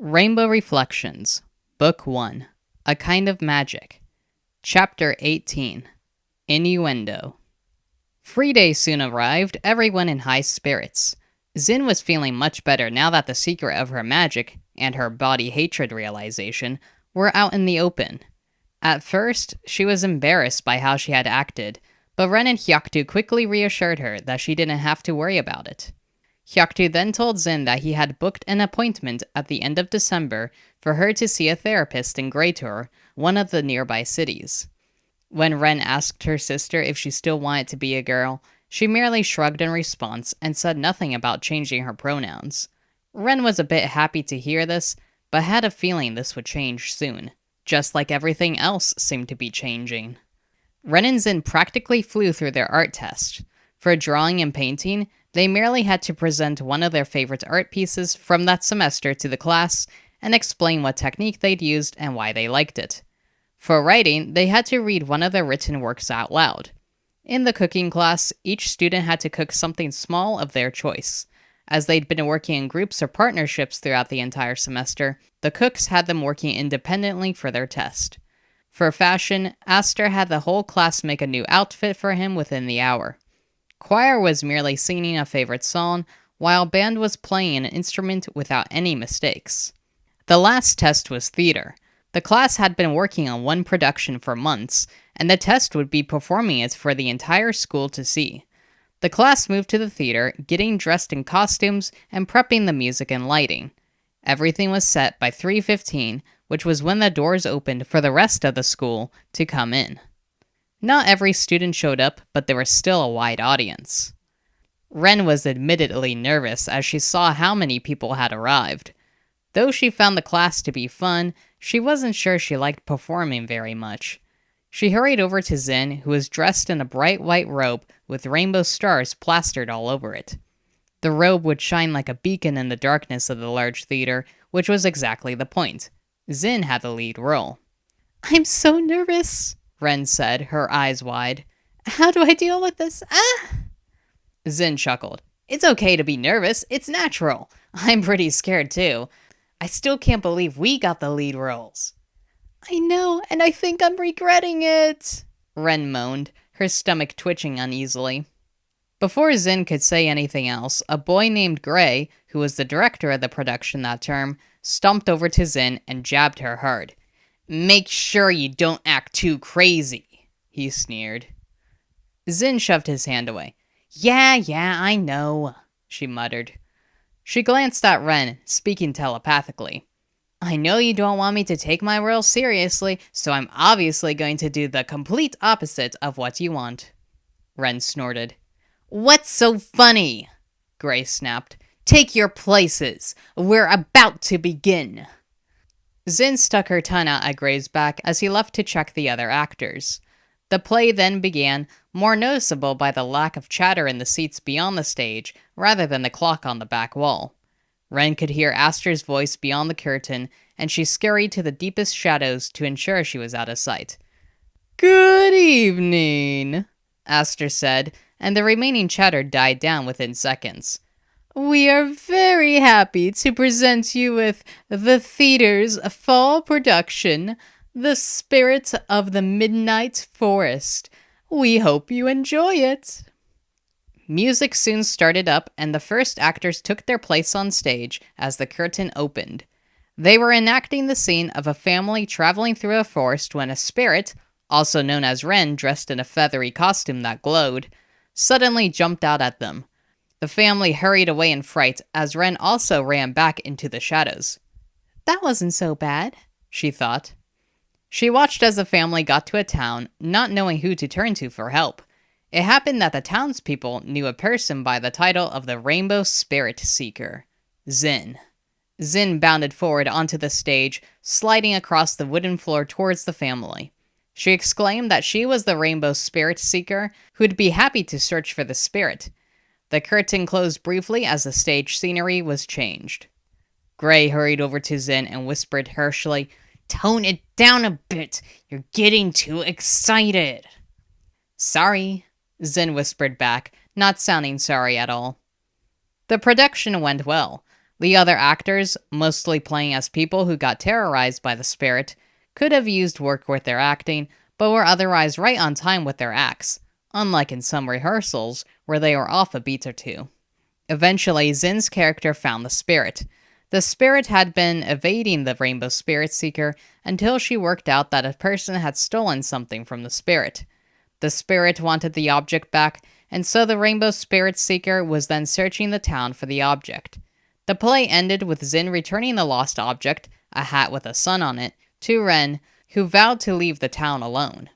Rainbow Reflections, Book 1, A Kind of Magic, Chapter 18, Innuendo. Free Day soon arrived, everyone in high spirits. Zin was feeling much better now that the secret of her magic, and her body hatred realization, were out in the open. At first, she was embarrassed by how she had acted, but Ren and Hyaktu quickly reassured her that she didn't have to worry about it. Hyaktu then told Zin that he had booked an appointment at the end of December for her to see a therapist in Greytor, one of the nearby cities. When Ren asked her sister if she still wanted to be a girl, she merely shrugged in response and said nothing about changing her pronouns. Ren was a bit happy to hear this, but had a feeling this would change soon, just like everything else seemed to be changing. Ren and Zin practically flew through their art test. For drawing and painting, they merely had to present one of their favorite art pieces from that semester to the class and explain what technique they'd used and why they liked it. For writing, they had to read one of their written works out loud. In the cooking class, each student had to cook something small of their choice. As they'd been working in groups or partnerships throughout the entire semester, the cooks had them working independently for their test. For fashion, Aster had the whole class make a new outfit for him within the hour. Choir was merely singing a favorite song, while band was playing an instrument without any mistakes. The last test was theater. The class had been working on one production for months, and the test would be performing it for the entire school to see. The class moved to the theater, getting dressed in costumes and prepping the music and lighting. Everything was set by 3:15, which was when the doors opened for the rest of the school to come in. Not every student showed up, but there was still a wide audience. Ren was admittedly nervous as she saw how many people had arrived. Though she found the class to be fun, she wasn't sure she liked performing very much. She hurried over to Zin, who was dressed in a bright white robe with rainbow stars plastered all over it. The robe would shine like a beacon in the darkness of the large theater, which was exactly the point. Zin had the lead role. "I'm so nervous," Ren said, her eyes wide. "How do I deal with this? Zin chuckled. "It's okay to be nervous. It's natural. I'm pretty scared too. I still can't believe we got the lead roles." "I know, and I think I'm regretting it," Ren moaned, her stomach twitching uneasily. Before Zin could say anything else, a boy named Gray, who was the director of the production that term, stomped over to Zin and jabbed her hard. "Make sure you don't act too crazy," he sneered. Zin shoved his hand away. Yeah, I know," she muttered. She glanced at Ren, speaking telepathically. "I know you don't want me to take my role seriously, so I'm obviously going to do the complete opposite of what you want." Ren snorted. "What's so funny?" Gray snapped. "Take your places. We're about to begin." Zin stuck her tongue out at Gray's back as he left to check the other actors. The play then began, more noticeable by the lack of chatter in the seats beyond the stage rather than the clock on the back wall. Ren could hear Aster's voice beyond the curtain, and she scurried to the deepest shadows to ensure she was out of sight. "Good evening," Aster said, and the remaining chatter died down within seconds. "We are very happy to present you with the theater's fall production, The Spirit of the Midnight Forest. We hope you enjoy it." Music soon started up, and the first actors took their place on stage as the curtain opened. They were enacting the scene of a family traveling through a forest when a spirit, also known as Ren dressed in a feathery costume that glowed, suddenly jumped out at them. The family hurried away in fright as Ren also ran back into the shadows. "That wasn't so bad," she thought. She watched as the family got to a town, not knowing who to turn to for help. It happened that the townspeople knew a person by the title of the Rainbow Spirit Seeker, Zin. Zin bounded forward onto the stage, sliding across the wooden floor towards the family. She exclaimed that she was the Rainbow Spirit Seeker, who'd be happy to search for the spirit. The curtain closed briefly as the stage scenery was changed. Gray hurried over to Zin and whispered harshly, "Tone it down a bit. You're getting too excited." "Sorry," Zin whispered back, not sounding sorry at all. The production went well. The other actors, mostly playing as people who got terrorized by the spirit, could have used work with their acting, but were otherwise right on time with their acts, unlike in some rehearsals where they were off a beat or two. Eventually, Zin's character found the spirit. The spirit had been evading the Rainbow Spirit Seeker until she worked out that a person had stolen something from the spirit. The spirit wanted the object back, and so the Rainbow Spirit Seeker was then searching the town for the object. The play ended with Zin returning the lost object, a hat with a sun on it, to Ren, who vowed to leave the town alone.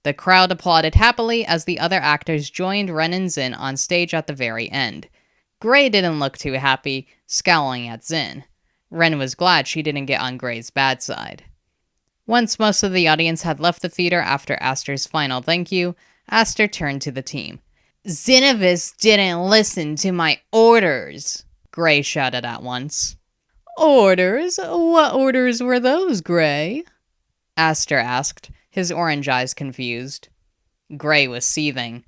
The crowd applauded happily as the other actors joined Ren and Zin on stage at the very end. Gray didn't look too happy, scowling at Zin. Ren was glad she didn't get on Gray's bad side. Once most of the audience had left the theater after Aster's final thank you, Aster turned to the team. "Zinnovis didn't listen to my orders," Gray shouted at once. "Orders? What orders were those, Gray?" Aster asked, his orange eyes confused. Gray was seething.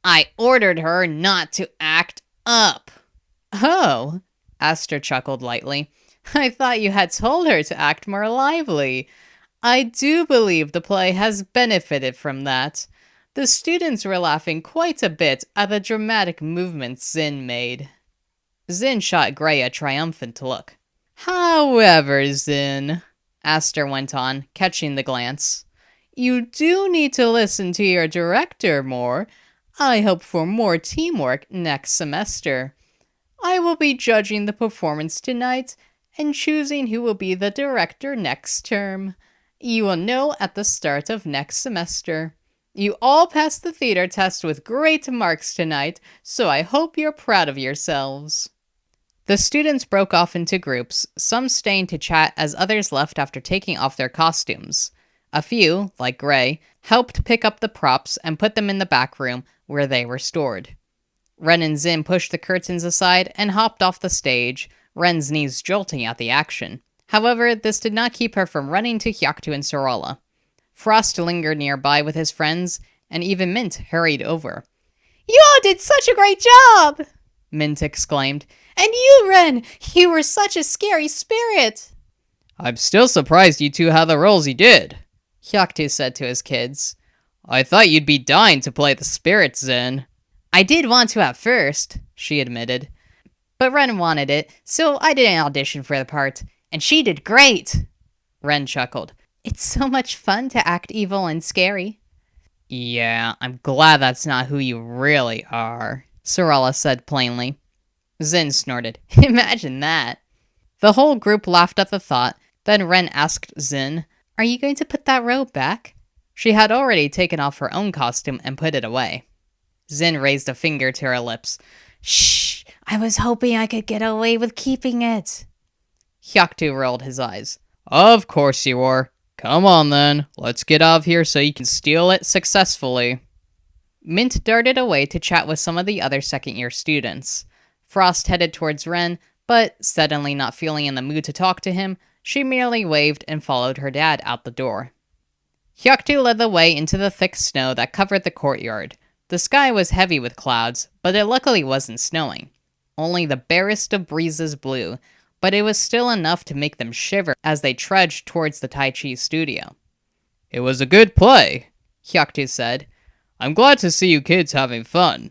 "I ordered her not to act up." "Oh," Aster chuckled lightly. "I thought you had told her to act more lively. I do believe the play has benefited from that. The students were laughing quite a bit at the dramatic movements Zin made." Zin shot Gray a triumphant look. "However, Zin," Aster went on, catching the glance, "you do need to listen to your director more. I hope for more teamwork next semester. I will be judging the performance tonight and choosing who will be the director next term. You will know at the start of next semester. You all passed the theater test with great marks tonight, so I hope you're proud of yourselves." The students broke off into groups, some staying to chat as others left after taking off their costumes. A few, like Gray, helped pick up the props and put them in the back room where they were stored. Ren and Zin pushed the curtains aside and hopped off the stage, Ren's knees jolting at the action. However, this did not keep her from running to Hyaktu and Sorala. Frost lingered nearby with his friends, and even Mint hurried over. "You all did such a great job!" Mint exclaimed. "And you, Ren! You were such a scary spirit!" "I'm still surprised you two had the roles you did," Hyaktu said to his kids. "I thought you'd be dying to play the spirit, Zin." "I did want to at first," she admitted. "But Ren wanted it, so I didn't audition for the part. And she did great!" Ren chuckled. "It's so much fun to act evil and scary." "Yeah, I'm glad that's not who you really are," Sorala said plainly. Zin snorted. "Imagine that." The whole group laughed at the thought. Then Ren asked Zin, "Are you going to put that robe back?" She had already taken off her own costume and put it away. Zin raised a finger to her lips. "Shh! I was hoping I could get away with keeping it." Hyaktu rolled his eyes. "Of course you were. Come on then, let's get out of here so you can steal it successfully." Mint darted away to chat with some of the other second-year students. Frost headed towards Ren, but, suddenly not feeling in the mood to talk to him, she merely waved and followed her dad out the door. Hyaktu led the way into the thick snow that covered the courtyard. The sky was heavy with clouds, but it luckily wasn't snowing. Only the barest of breezes blew, but it was still enough to make them shiver as they trudged towards the Tai Chi studio. "It was a good play," Hyaktu said. "I'm glad to see you kids having fun."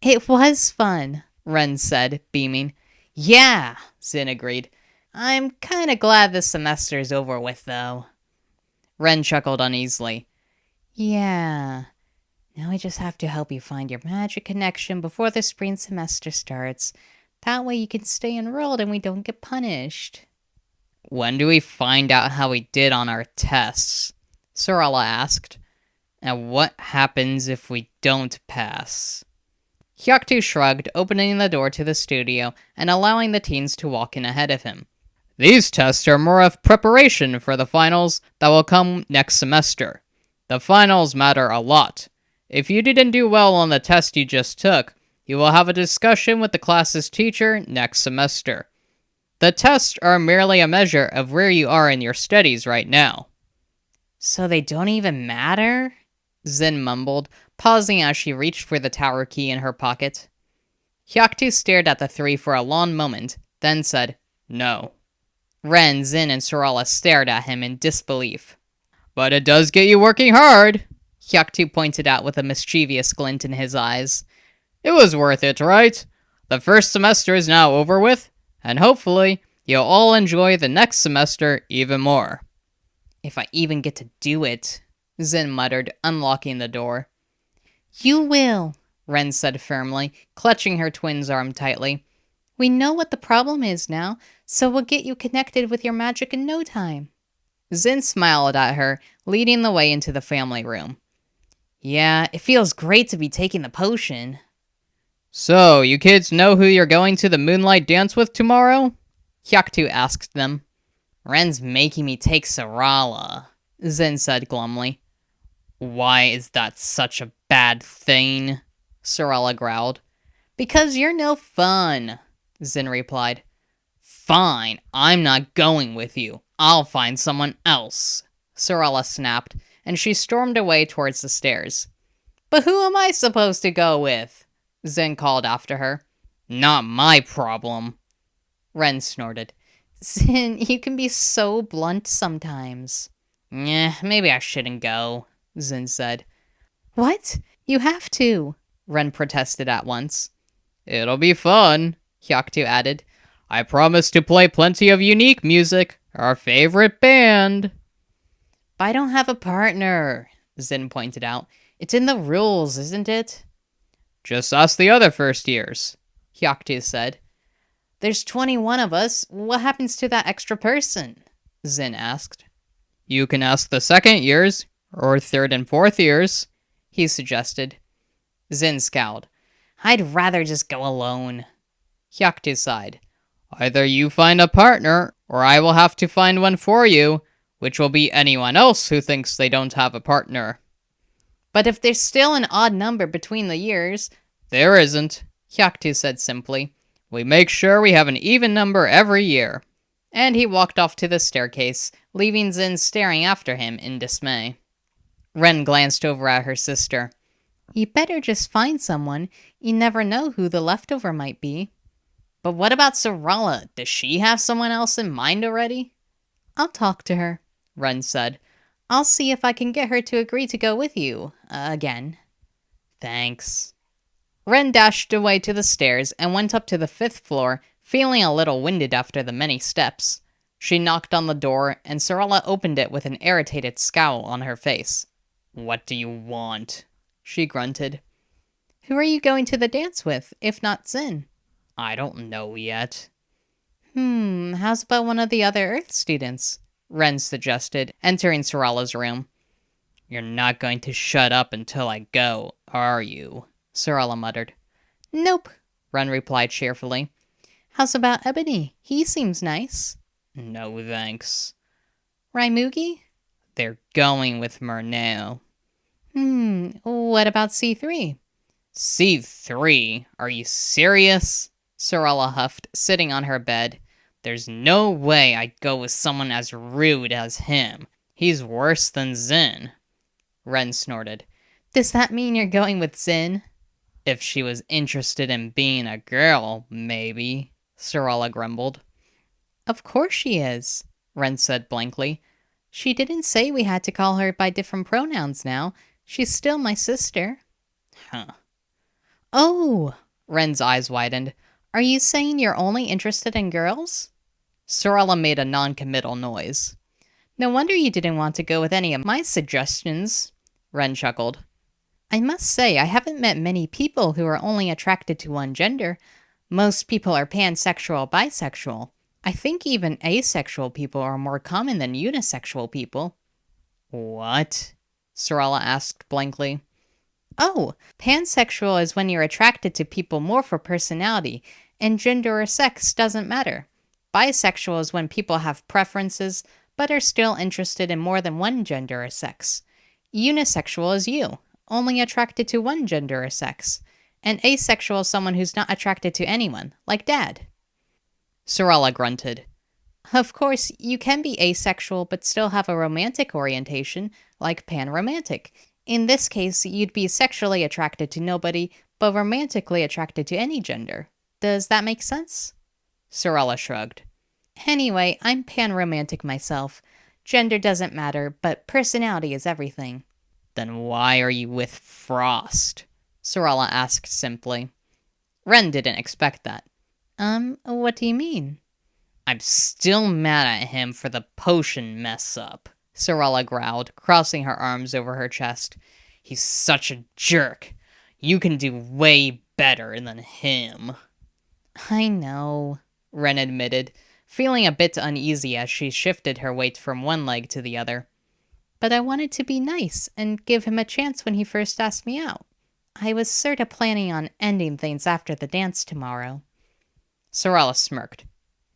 "It was fun," Ren said, beaming. "Yeah," Zin agreed. "I'm kinda glad this semester's over with, though." Ren chuckled uneasily. "Yeah. Now we just have to help you find your magic connection before the spring semester starts. That way you can stay enrolled and we don't get punished." "When do we find out how we did on our tests?" Sorala asked. "And what happens if we don't pass?" Hyaktu shrugged, opening the door to the studio and allowing the teens to walk in ahead of him. "These tests are more of preparation for the finals that will come next semester. The finals matter a lot. If you didn't do well on the test you just took, you will have a discussion with the class's teacher next semester. The tests are merely a measure of where you are in your studies right now." "So they don't even matter?" Zin mumbled, pausing as she reached for the tower key in her pocket. Hyaktu stared at the three for a long moment, then said, "No." Ren, Zin, and Sorala stared at him in disbelief. "But it does get you working hard," Hyaktu pointed out with a mischievous glint in his eyes. "It was worth it, right? The first semester is now over with, and hopefully you'll all enjoy the next semester even more." "If I even get to do it," Zin muttered, unlocking the door. "You will," Ren said firmly, clutching her twin's arm tightly. "We know what the problem is now, so we'll get you connected with your magic in no time." Zin smiled at her, leading the way into the family room. "Yeah, it feels great to be taking the potion." "So, you kids know who you're going to the moonlight dance with tomorrow?" Hyaktu asked them. "Ren's making me take Sorala," Zin said glumly. "Why is that such a bad thing?" Sorala growled. "Because you're no fun," Zin replied. "Fine, I'm not going with you. I'll find someone else," Sorala snapped, and she stormed away towards the stairs. "But who am I supposed to go with?" Zin called after her. "Not my problem." Ren snorted. "Zin, you can be so blunt sometimes." Maybe I shouldn't go," Zin said. "What? You have to," Ren protested at once. "It'll be fun," Hyaktu added. "I promise to play plenty of unique music, our favorite band." "But I don't have a partner," Zin pointed out. "It's in the rules, isn't it?" "Just ask the other first years," Hyaktu said. "There's 21 of us. What happens to that extra person?" Zin asked. "You can ask the second years, or third and fourth years," he suggested. Zin scowled. "I'd rather just go alone." Hyaktu sighed. "Either you find a partner, or I will have to find one for you, which will be anyone else who thinks they don't have a partner." "But if there's still an odd number between the years..." "There isn't," Hyaktu said simply. "We make sure we have an even number every year." And he walked off to the staircase, leaving Zin staring after him in dismay. Ren glanced over at her sister. "You better just find someone. You never know who the leftover might be." "But what about Sorala? Does she have someone else in mind already?" "I'll talk to her," Ren said. "I'll see if I can get her to agree to go with you, again." "Thanks." Ren dashed away to the stairs and went up to the 5th floor, feeling a little winded after the many steps. She knocked on the door, and Sorala opened it with an irritated scowl on her face. "What do you want?" she grunted. "Who are you going to the dance with, if not Zin?" "I don't know yet." How's about one of the other Earth students?" Ren suggested, entering Sorala's room. "You're not going to shut up until I go, are you?" Sorala muttered. "Nope," Ren replied cheerfully. "How's about Ebony? He seems nice." "No thanks." "Raimugi?" "They're going with Murnau." What about C3? C3? Are you serious? Sorala huffed, sitting on her bed. There's no way I'd go with someone as rude as him. He's worse than Zin. Ren snorted. Does that mean you're going with Zin? If she was interested in being a girl, maybe, Sorala grumbled. Of course she is, Ren said blankly. She didn't say we had to call her by different pronouns now. She's still my sister. Huh. Oh, Ren's eyes widened. Are you saying you're only interested in girls? Sorala made a non-committal noise. No wonder you didn't want to go with any of my suggestions, Ren chuckled. I must say, I haven't met many people who are only attracted to one gender. Most people are pansexual, bisexual. I think even asexual people are more common than unisexual people. What? Sorala asked blankly. Oh, pansexual is when you're attracted to people more for personality, and gender or sex doesn't matter. Bisexual is when people have preferences, but are still interested in more than one gender or sex. Unisexual is you, only attracted to one gender or sex. And asexual is someone who's not attracted to anyone, like Dad. Sorala grunted. Of course, you can be asexual but still have a romantic orientation, like panromantic. In this case, you'd be sexually attracted to nobody, but romantically attracted to any gender. Does that make sense? Sorella shrugged. Anyway, I'm pan-romantic myself. Gender doesn't matter, but personality is everything. Then why are you with Frost? Sorella asked simply. Ren didn't expect that. What do you mean? I'm still mad at him for the potion mess-up, Sorella growled, crossing her arms over her chest. He's such a jerk. You can do way better than him. I know, Ren admitted, feeling a bit uneasy as she shifted her weight from one leg to the other. But I wanted to be nice and give him a chance when he first asked me out. I was sorta planning on ending things after the dance tomorrow. Sorella smirked.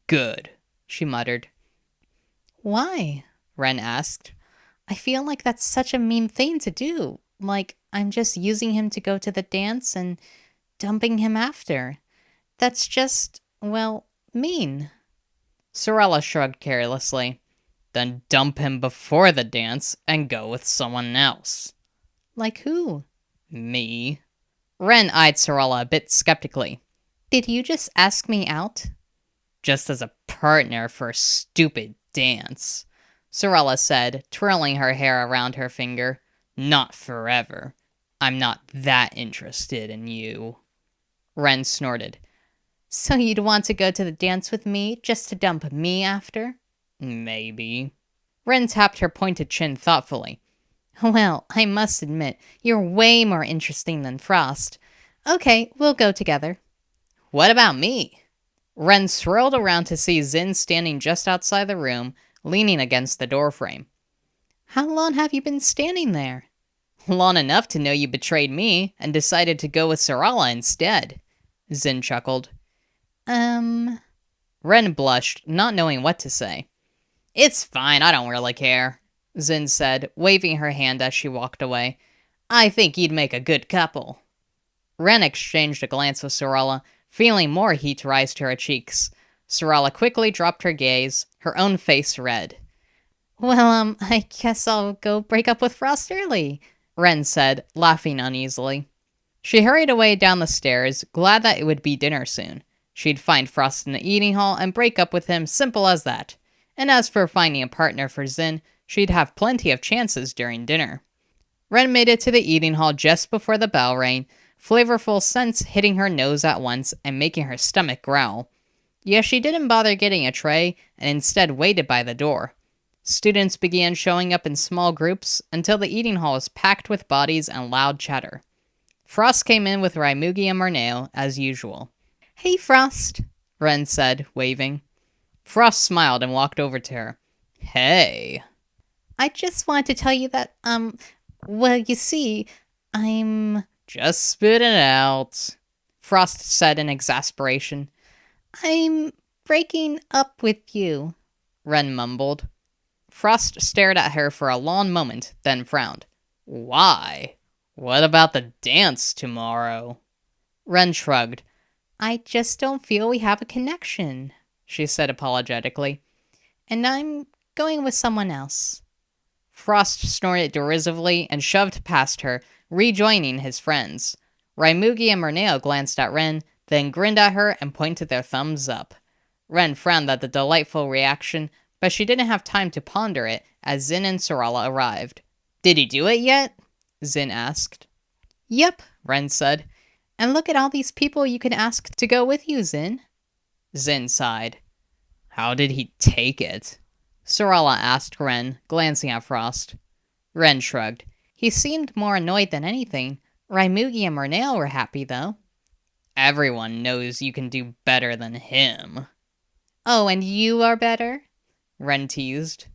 Good, she muttered. Why? Ren asked. I feel like that's such a mean thing to do. Like, I'm just using him to go to the dance and dumping him after. That's just, well, mean. Sorella shrugged carelessly. Then dump him before the dance and go with someone else. Like who? Me. Ren eyed Sorella a bit skeptically. Did you just ask me out? Just as a partner for a stupid dance, Sorella said, twirling her hair around her finger. Not forever. I'm not that interested in you. Ren snorted. So you'd want to go to the dance with me just to dump me after? Maybe. Ren tapped her pointed chin thoughtfully. Well, I must admit, you're way more interesting than Frost. Okay, we'll go together. What about me? Ren swirled around to see Zin standing just outside the room, leaning against the doorframe. How long have you been standing there? Long enough to know you betrayed me and decided to go with Sorella instead, Zin chuckled. Ren blushed, not knowing what to say. It's fine, I don't really care, Zin said, waving her hand as she walked away. I think you'd make a good couple. Ren exchanged a glance with Sorella, feeling more heat rise to her cheeks. Sorella quickly dropped her gaze, her own face red. Well, I guess I'll go break up with Frost early, Ren said, laughing uneasily. She hurried away down the stairs, glad that it would be dinner soon. She'd find Frost in the eating hall and break up with him, simple as that. And as for finding a partner for Zin, she'd have plenty of chances during dinner. Ren made it to the eating hall just before the bell rang, flavorful scents hitting her nose at once and making her stomach growl. Yet she didn't bother getting a tray and instead waited by the door. Students began showing up in small groups until the eating hall was packed with bodies and loud chatter. Frost came in with Raimugi and Murneo, as usual. Hey, Frost, Ren said, waving. Frost smiled and walked over to her. Hey. I just wanted to tell you that, well, you see, I'm... Just spit it out, Frost said in exasperation. I'm breaking up with you, Ren mumbled. Frost stared at her for a long moment, then frowned. Why? What about the dance tomorrow? Ren shrugged. I just don't feel we have a connection, she said apologetically. And I'm going with someone else. Frost snorted derisively and shoved past her, rejoining his friends. Raimugi and Murneo glanced at Ren, then grinned at her and pointed their thumbs up. Ren frowned at the delightful reaction, but she didn't have time to ponder it as Zin and Sorella arrived. Did he do it yet? Zin asked. Yep, Ren said. And look at all these people you can ask to go with you, Zin. Zin sighed. How did he take it? Sorella asked Ren, glancing at Frost. Ren shrugged. He seemed more annoyed than anything. Raimugi and Murneo were happy, though. Everyone knows you can do better than him. Oh, and you are better? Ren teased.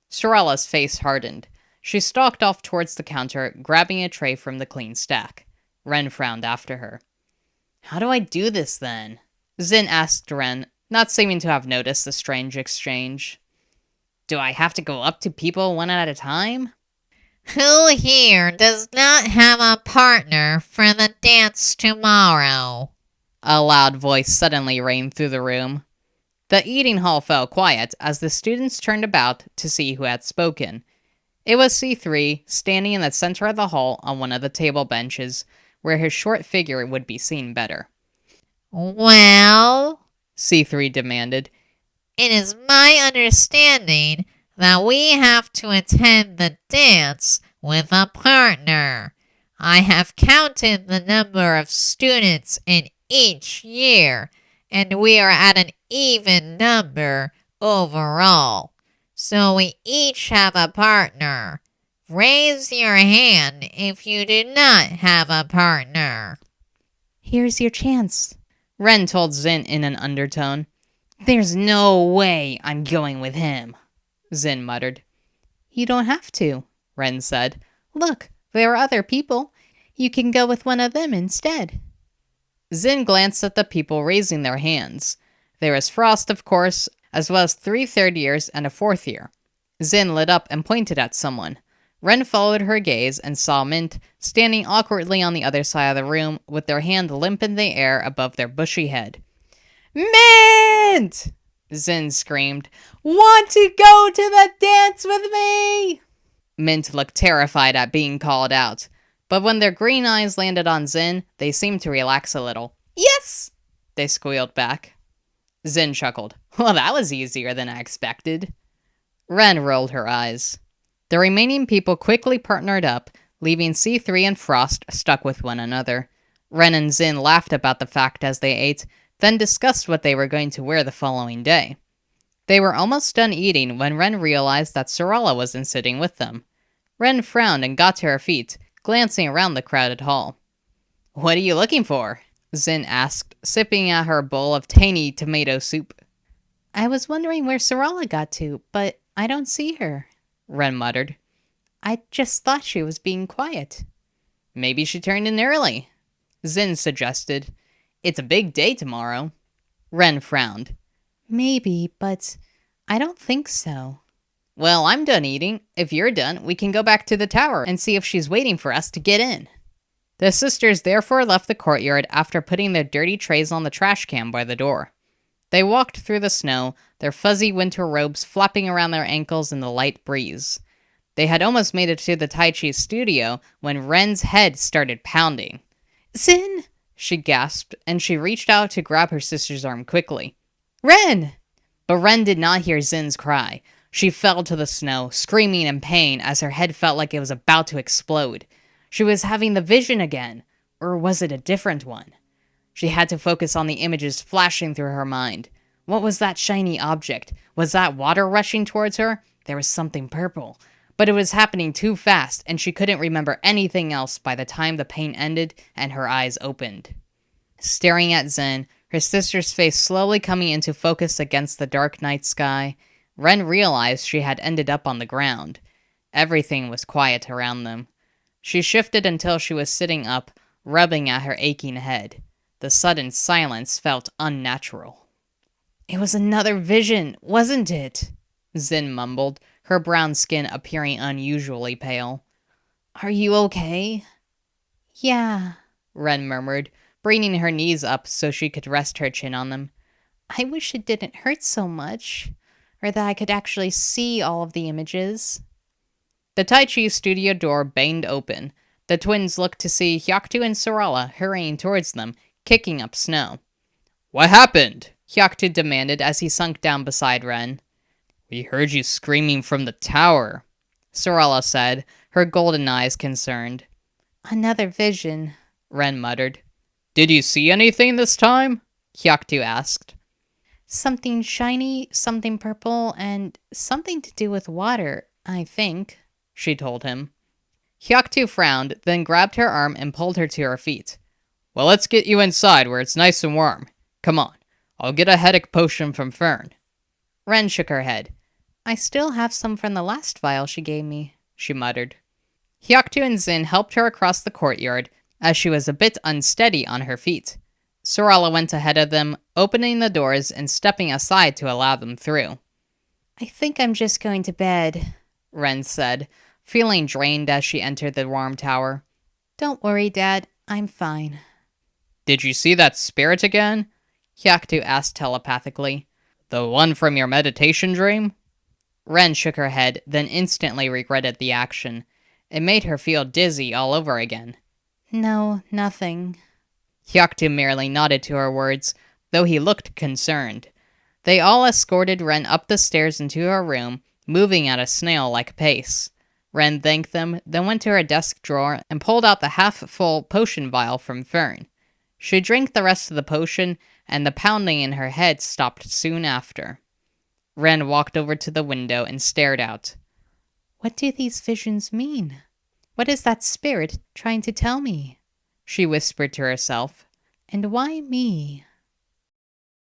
Sorella's face hardened. She stalked off towards the counter, grabbing a tray from the clean stack. Ren frowned after her. How do I do this, then? Zin asked Ren, not seeming to have noticed the strange exchange. Do I have to go up to people one at a time? Who here does not have a partner for the dance tomorrow? A loud voice suddenly rang through the room. The eating hall fell quiet as the students turned about to see who had spoken. It was C3, standing in the center of the hall on one of the table benches, where his short figure would be seen better. Well, C3 demanded. It is my understanding that we have to attend the dance with a partner. I have counted the number of students in each year, and we are at an even number overall. So we each have a partner. Raise your hand if you do not have a partner. Here's your chance. Ren told Zin in an undertone. There's no way I'm going with him. Zin muttered. You don't have to, Ren said. Look, there are other people. You can go with one of them instead. Zin glanced at the people raising their hands. There was Frost, of course, as well as 3 third years and a 4th year. Zin lit up and pointed at someone. Ren followed her gaze and saw Mint standing awkwardly on the other side of the room with their hand limp in the air above their bushy head. Mint! Zin screamed. Want to go to the dance with me? Mint looked terrified at being called out, but when their green eyes landed on Zin, they seemed to relax a little. Yes! They squealed back. Zin chuckled. Well, that was easier than I expected. Ren rolled her eyes. The remaining people quickly partnered up, leaving C3 and Frost stuck with one another. Ren and Zin laughed about the fact as they ate, then discussed what they were going to wear the following day. They were almost done eating when Ren realized that Sarala wasn't sitting with them. Ren frowned and got to her feet, glancing around the crowded hall. What are you looking for? Zin asked, sipping at her bowl of tangy tomato soup. I was wondering where Sarala got to, but I don't see her, Ren muttered. I just thought she was being quiet. Maybe she turned in early, Zin suggested. It's a big day tomorrow. Ren frowned. Maybe, but I don't think so. Well, I'm done eating. If you're done, we can go back to the tower and see if she's waiting for us to get in. The sisters therefore left the courtyard after putting their dirty trays on the trash can by the door. They walked through the snow, their fuzzy winter robes flapping around their ankles in the light breeze. They had almost made it to the Tai Chi studio when Ren's head started pounding. Zin! She gasped, and she reached out to grab her sister's arm quickly. Ren! But Ren did not hear Zin's cry. She fell to the snow, screaming in pain as her head felt like it was about to explode. She was having the vision again, or was it a different one? She had to focus on the images flashing through her mind. What was that shiny object? Was that water rushing towards her? There was something purple. But it was happening too fast, and she couldn't remember anything else by the time the pain ended and her eyes opened. Staring at Zin, her sister's face slowly coming into focus against the dark night sky, Ren realized she had ended up on the ground. Everything was quiet around them. She shifted until she was sitting up, rubbing at her aching head. The sudden silence felt unnatural. It was another vision, wasn't it? Zin mumbled, her brown skin appearing unusually pale. Are you okay? Yeah, Ren murmured, bringing her knees up so she could rest her chin on them. I wish it didn't hurt so much, or that I could actually see all of the images. The Tai Chi studio door banged open. The twins looked to see Hyaktu and Sarala hurrying towards them, kicking up snow. What happened? Hyaktu demanded as he sunk down beside Ren. We heard you screaming from the tower, Sarala said, her golden eyes concerned. Another vision, Ren muttered. Did you see anything this time? Hyaktu asked. Something shiny, something purple, and something to do with water, I think, she told him. Hyaktu frowned, then grabbed her arm and pulled her to her feet. Well, let's get you inside where it's nice and warm. Come on, I'll get a headache potion from Fern. Ren shook her head. I still have some from the last vial she gave me, she muttered. Hyaktu and Zin helped her across the courtyard, as she was a bit unsteady on her feet. Sarala went ahead of them, opening the doors and stepping aside to allow them through. I think I'm just going to bed, Ren said, feeling drained as she entered the warm tower. Don't worry, Dad. I'm fine. Did you see that spirit again? Hyaktu asked telepathically. The one from your meditation dream? Ren shook her head, then instantly regretted the action. It made her feel dizzy all over again. No, nothing. Hyaktu merely nodded to her words, though he looked concerned. They all escorted Ren up the stairs into her room, moving at a snail-like pace. Ren thanked them, then went to her desk drawer and pulled out the half-full potion vial from Fern. She drank the rest of the potion, and the pounding in her head stopped soon after. Ren walked over to the window and stared out. What do these visions mean? What is that spirit trying to tell me? She whispered to herself. And why me?